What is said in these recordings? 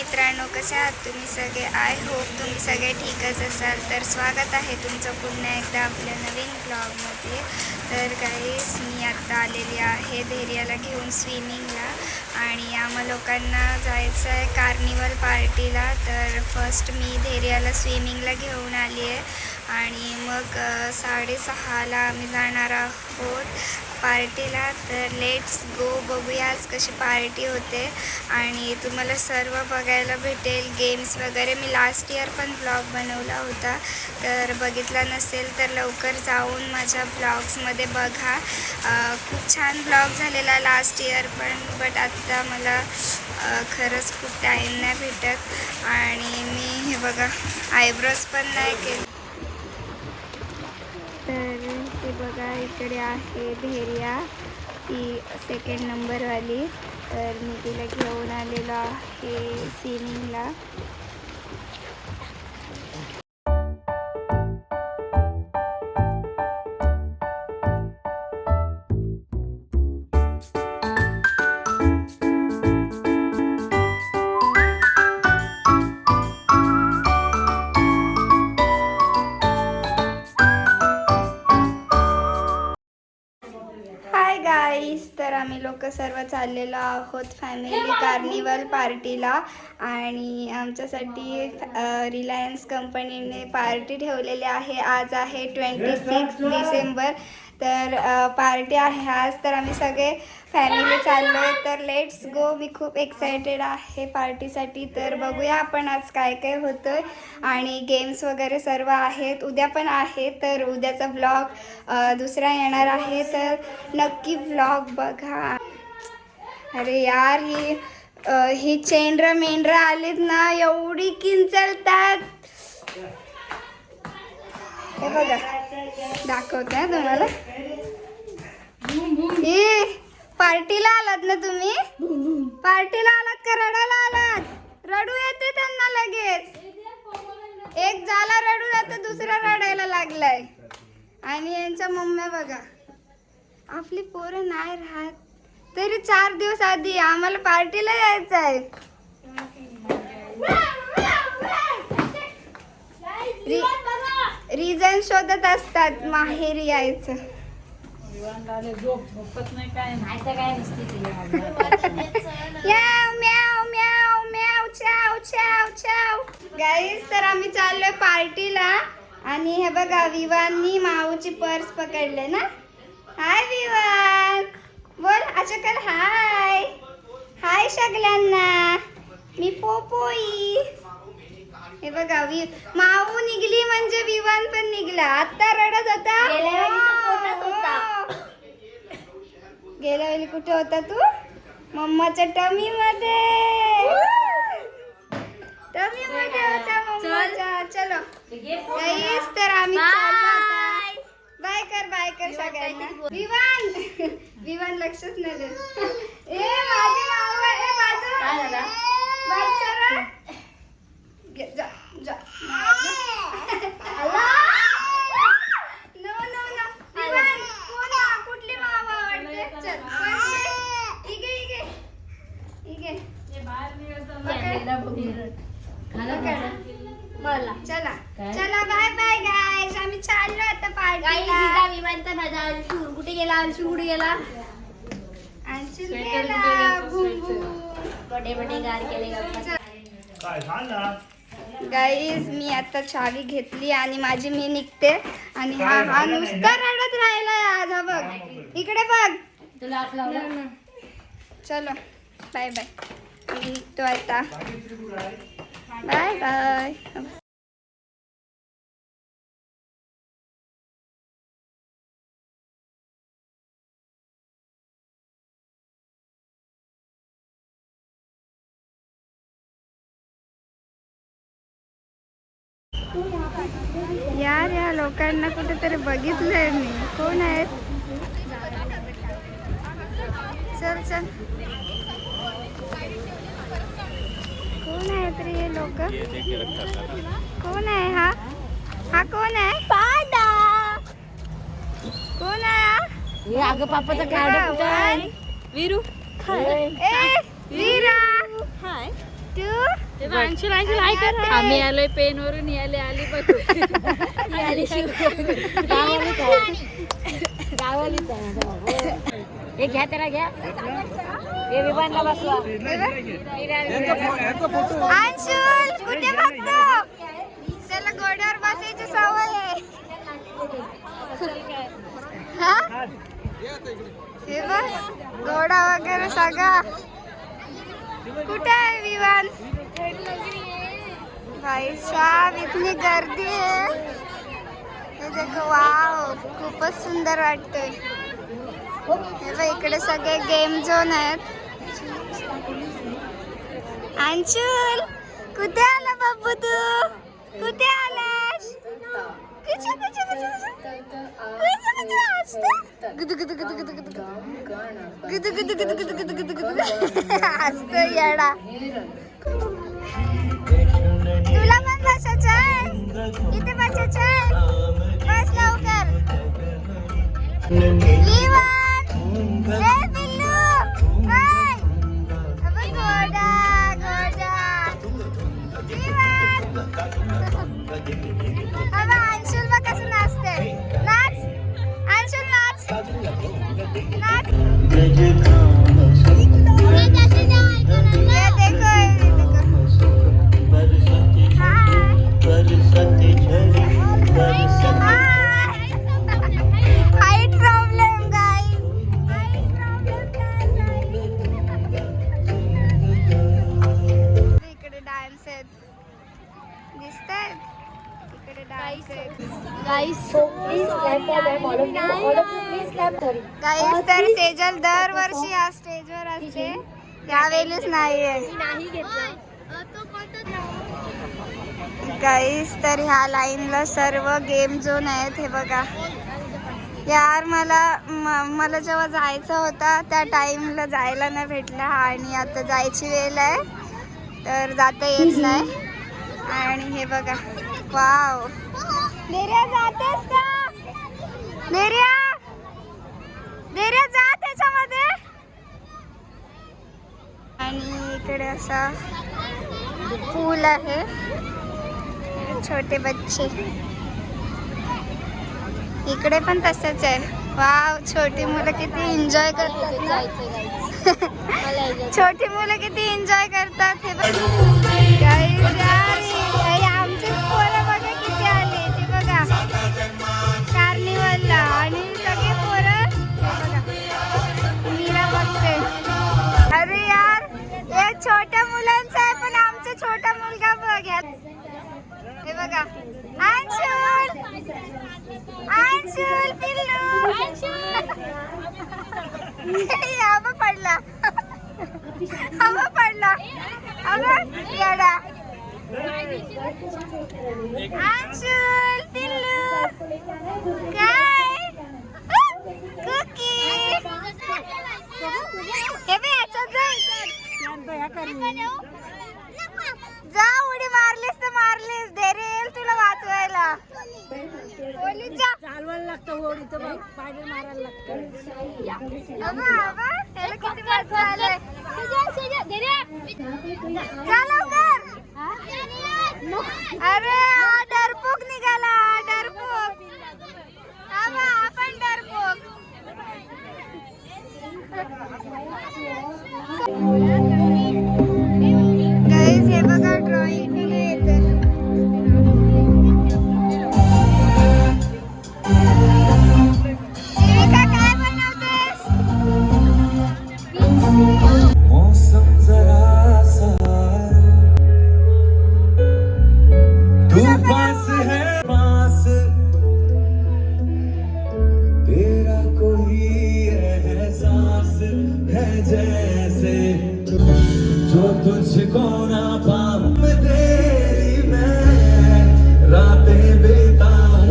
मित्रांनो, कसे आहात तुम्ही सगळे? आय होप तुम्ही सगळे ठीकच असाल. तर स्वागत आहे तुमचं पुन्हा एकदा आपल्या नवीन ब्लॉगमध्ये. तर गाईस, मी आत्ता आलेली आहे धेरियाला घेऊन स्विमिंगला आणि आम्हा लोकांना जायचं आहे कार्निवल पार्टीला. तर फर्स्ट मी धेरियाला स्विमिंगला घेऊन आली आहे आणि मग 6:30ला आम्ही जाणार आहोत पार्टीला. तर लेट्स गो, बघूया आज कशी पार्टी होते आणि तुम्हाला सर्व बघायला भेटेल. गेम्स वगैरे मी लास्ट इयर पण ब्लॉग बनवला होता, तर बघितला नसेल तर लवकर जाऊन माझ्या ब्लॉग्समध्ये बघा. खूप छान ब्लॉग झालेला लास्ट इयर पण, बट आत्ता मला खरंच खूप टाईम नाही भेटत आणि मी हे बघा आयब्रोज पण नाही केले. तर हे बघा इकडे आहे धेरिया, ती 2nd नंबरवाली. तर मी तिला घेऊन आलेलो आहे स्विमिंगला. गाईस, तर आम्ही लोक सर्व चाललेलो आहोत फॅमिली कार्निवल पार्टीला आणि आमच्यासाठी रिलायन्स कंपनीने पार्टी ठेवलेली आहे. आज आहे 26 डिसेंबर, तर पार्टी आहे आज. तर आम्ही सगळे फॅमिली चाललो आहे. तर लेट्स गो. मी खूप एक्सायटेड आहे पार्टीसाठी. तर बघूया आपण आज काय काय होतं आणि गेम्स वगैरे सर्व आहेत. उद्या पण आहे, तर उद्याचा ब्लॉग दुसरा येणार आहे, तर नक्की ब्लॉग बघा. अरे यार, ही चेंड्र मेंढरा आलीत ना, एवढी किंचलतात. हे बघा, दाखवते तुम्हाला. हे पार्टीला आलात ना तुम्ही? पार्टीला आलात का रडायला आलात? रडू येते त्यांना लगेच. एक झाला रडून, आता दुसरा रडायला लागलाय. आणि यांच्या मम्म्या बघा, आपली पोरं नाही राहत तरी 4 दिवस आधी आम्हाला पार्टीला यायचं आहे. रिझन शोधत असतात माहेरी यायचं. गाईस, तर आम्ही चाललोय पार्टीला आणि हे बघा, विवाननी माऊची पर्स पकडले ना. हाय विवान, बोल अचकल. हाय हाय सगळ्यांना, मी पोपोई. हे बघा, माऊ निघली म्हणजे विवान पण निघला. आता रडत होता. गेल्या वेळी कुठे होता तू? मम्माच्या टमी मध्ये होता मम्माच्या. चलो गाईस, तर आम्ही बाय कर सगळ्यांना. विवान लक्षच नाही देत. ए माझी माऊ आहे, बाजू जा. विवान कुठली माऊ आवडते? चल चला बाय बाय गाईस, आम्ही चाललो आता पार्टीला. विमानचा माझा अंशू कुठे गेला? अंशू गेला बुंबू. बडे गार केले. गाईज, मी आता चावी घेतली आणि माझी मी निघते आणि हा नुसता रडत राहिला आज. हा बघ, इकडे बघ. तुला हात लावला. चलो बाय बाय, आम्ही निघतो आता. Bye bye. यार, या लोकांना कुठेतरी बघितलंय मी. कोण आहेत? चल कोण आहेत रे हे लोक? कोण आहे हा कोण आहे? पाडा. कोण आहे? अगं पापाचा कार्ड. वीरू. ए वीरा, हाय. तू आम्ही आलोय पेन वरून आली बघ हे घ्या त्याला घ्या हे विमानला बसवा अंशुल कुठे बघतो त्याला घोड्यावर बसायची सवय आहे हा? हे बघ घोडा वगैरे सगळा कुठे आहे विमान भाई साहब इतनी गर्दी है हे देखो वाव खूपच सुंदर वाटतंय हे बघ इकडे सगळे गेम झोन आहेत अंशुल कुठे आला बाबू तू कुठे आलास कुछ गुदु गुदु गुदु गुदु गुदु गुदु गुदु गुदु गुदु गुदु गुदु गुदु हसतो येडा तुला पण बसायचं आहे इथे बसायचं आहे बस लवकर विवान ए बिल्लू हाय अबे घोडा घोडा विवान अबे अंशुल बघ कसं नाचते नाच अंशुल नाच नाच ये देखो हाईट प्रॉब्लेम गाइस इकडे डान्स आहेत दिसतात इकडे डान्स आहेत गाइस तर सेजल दरवर्षी या स्टेजवर असते यावेळेस नाहीये गाईस तर ह्या लाईनला सर्व गेम झोन आहेत हे बघा यार मला जेव्हा जायचं होता त्या टाइमला जायला नाही भेटलं आणि आता जायची वेळ आहे तर जाता येत नाही आणि हे बघा वाव नेर्या जातेस का नेर्या जा त्याच्यामध्ये आणि इकडे असा पूल आहे छोटे बच्चे इकडे पण तसंच आहे वाव छोटी मुलं किती एन्जॉय करतात छोटी मुलं किती एन्जॉय करतात हे आमचे पोरं बघा किती आले ते बघा कार्निवलला आणि सगळे पोरं बघा मीरा बघते अरे यार हे छोट्या मुलांचं आहे पण आमचा छोटा मुलगा बघा हे बघा अंशुल अंशुल पिल्लू आबा पडला आबा येडा अंशुल पिल्लू काय कुकी हे बे याच्यात जा उडी मारलीस तर मारलीस धैर्य तुला वाचवायला बोली जा चालवायला लागतं ओढी तर पायदळ मारायला लागतं त्याला किती मजा आलाय जा लवकर अरे हा डरपोक निघाला डरपोक आपण डरपोक गाईज हे बघा ड्रॉइंग येते काय बनवतेस मौसम जरा सा तू पास है पास तेरा कोई एहसास है जैसे जो तुझको ना पाऊं मैं तेरी मैं रातें बिताऊं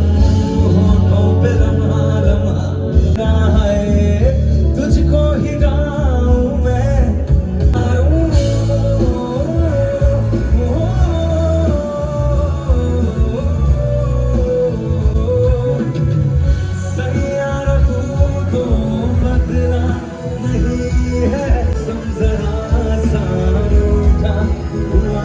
होठों पे लम्हा लम्हा है तुझको ही गाऊं मैं सैयारा तू तो बदला नहीं है समझा सा उठा हुआ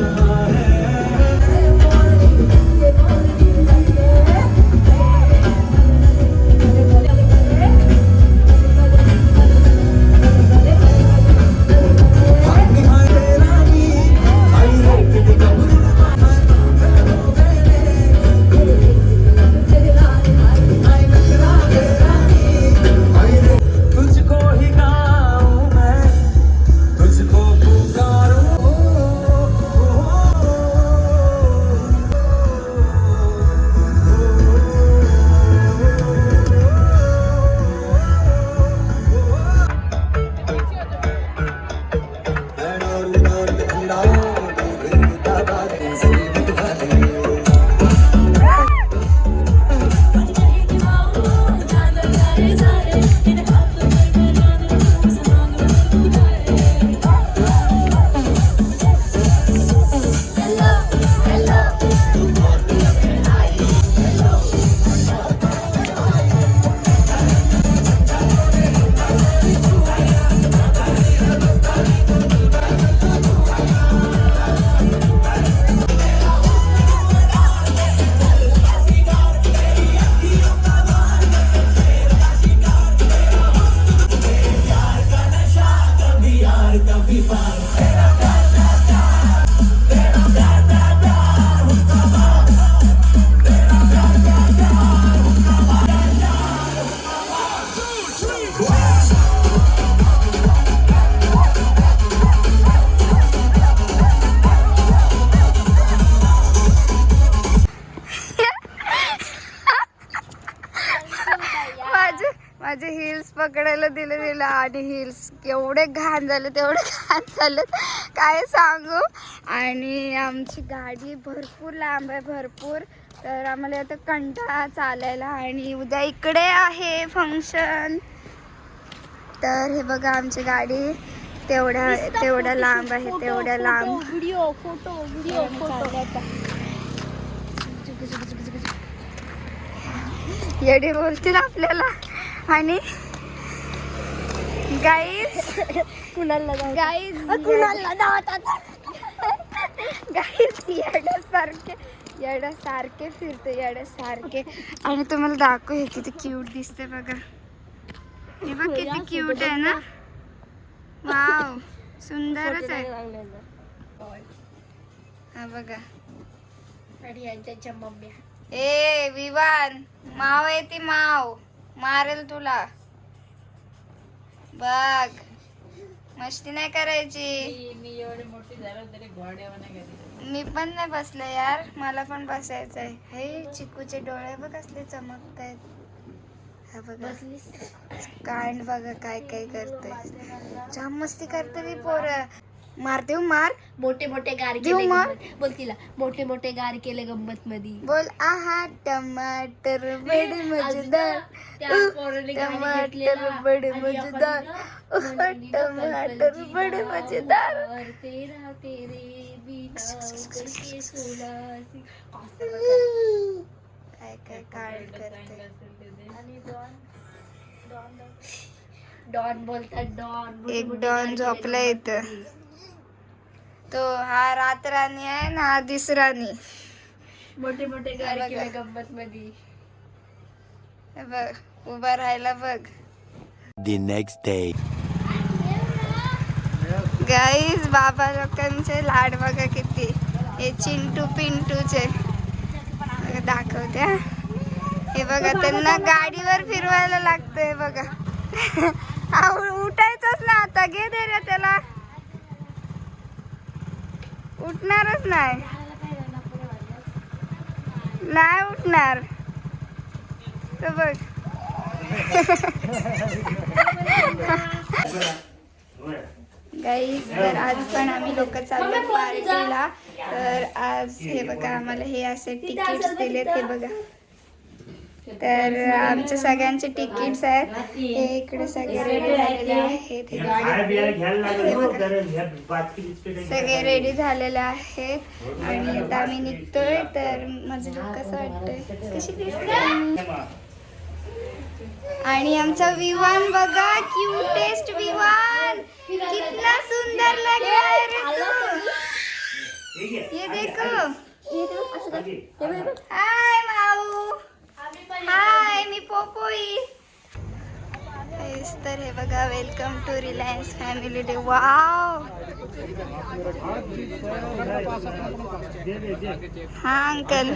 पकडायला दिलं तिला आणि हिल्स एवढे घाण झाले तेवढे घाण झाले काय सांगू. आणि आमची गाडी भरपूर लांब आहे भरपूर, तर आम्हाला आता कंटाळा चालायला. आणि उद्या इकडे आहे फंक्शन, तर हे बघा आमची गाडी तेवढ्या लांब आहे, तेवढ्या लांब. व्हिडिओ फोटो येडे बोलतील आपल्याला. आणि गाईज येड्यासारखे फिरते येड्यासारखे. आणि तुम्हाला दाखव हे किती क्यूट दिसते बघा. हे बघ किती क्यूट आहे ना. वाव सुंदरच आहे. हा बघा त्यांच्या मम्मी ए विवान माव आहे ती, माव मारेल तुला. बघ मस्ती नाही करायची. मी एवढे मोठी झालो तरी घोड्यावर नाही गेली. मी पण नाही बसलं यार, मला पण बसायचं आहे. हे चिकूचे डोळे बघ कसले चमकत आहेत. हा बघा कांड बघा काय काय करते. जाम मस्ती करते ती पोरं. मार देऊ मार. मोठे मोठे गार देऊ केले मग. गंमत. बोल तिला मोठे मोठे गार केले गंमत मध्ये. बोल आहा टमाटर बडे मजेदार, टमाटर बडे मजेदार, टमाटर बडे मजेदार. तेरा तेरे बिना कैसे सोला. काय काय कांड करते. आणि डॉन बोलतात डॉन. एक डॉन झोपला इथं. तो हा रातराणी आहे ना, हा दिसराणी. मोठे मोठे गार केले गंमत मध्ये. हे बघ उभा राहायला बघ. The next day. गाईज बाबा लोकांचे लाड बघा किती. हे चिंटू पिंटूचे बघा दाखवते हा. हे बघा त्यांना गाडीवर फिरवायला लागतंय बघा. उठायचंच ना आता. घे दे रे त्याला. उठणारच नाही उठणार तर बघ. गाईज तर आज पण आम्ही लोक चाललो पार्टीला. तर आज हे बघा आम्हाला हे असे तिकीट्स दिलेत. हे बघा तर आमच्या सगळ्यांचे तिकीट्स आहेत. हे इकडे सगळे रेडी झालेले आहेत. सगळे रेडी झालेले आहेत. आणि आता आम्ही निघतोय. तर माझं लुक कसं वाटतंय, कशी दिसते. आणि आमचा विवान बघा, क्यूटेस्ट विवान. कितना सुंदर लग रहा है रे तू. ये देखो. हाय माऊ. हाय मी पोपोई. तर हे बघा welcome to Reliance family day. Wow हा अंकल.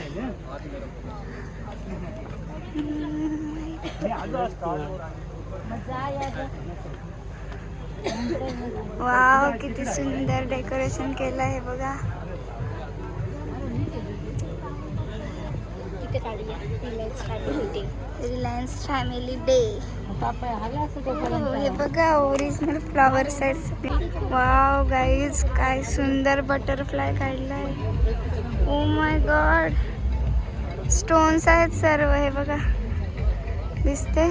वाव किती सुंदर डेकोरेशन केलं आहे बघा. Reliance family day. हे बघा ओरिजिनल फ्लॉवर्स आहेत. वाव गाईज काय सुंदर बटरफ्लाय काढलाय. ओ माय गॉड स्टोन्स आहेत सर्व. हे बघा दिसते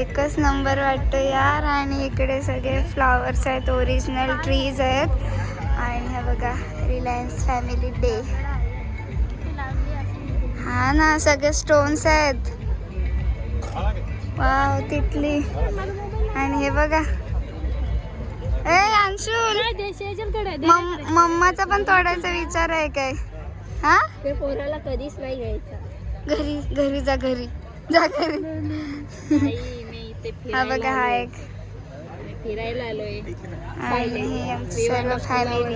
एकच नंबर वाटतो यार. आणि इकडे सगळे फ्लॉवर्स आहेत, ओरिजिनल ट्रीज आहेत. आणि हे बघा रिलायन्स फॅमिली डे. हा ना सगळे स्टोन्स आहेत. वाव तिथली. आणि हे बघा ए अंशुल मम्माचा पण तोडायचा विचार आहे काय. हा ते पोराला कधीच नाही घ्यायचा. घरी जा घरी जा घरी. हा बघा हा एक फिरायला आलोय. आणि हे आमची सर्व फॅमिली.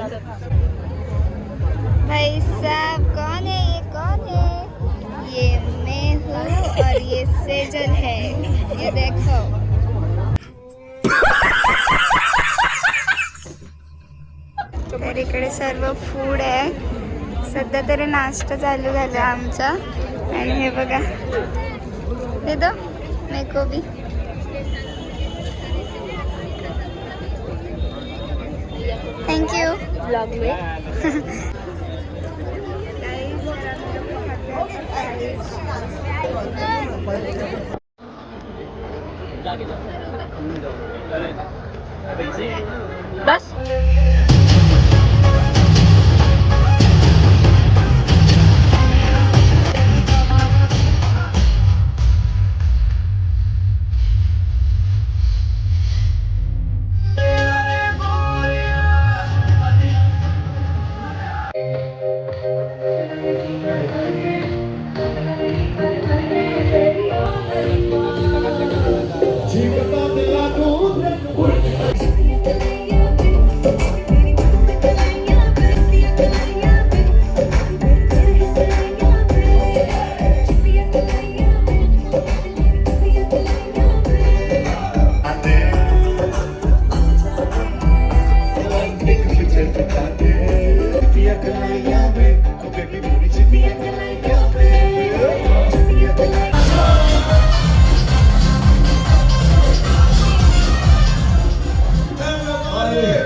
भाई साहब कौन है ये, कौन है ये? मैं हूँ और ये सेजल है. ये देखो. तर इकडे सर्व फूड आहे. सध्या तरी नाश्ता चालू झाला आमचा. आणि हे बघा हे दो मेको भी. ब्लॉग में गाईस तर आम्ही लोक खातात गाईस. बस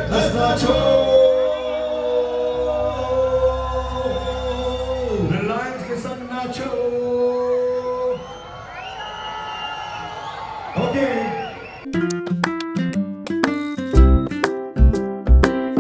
Hasta çok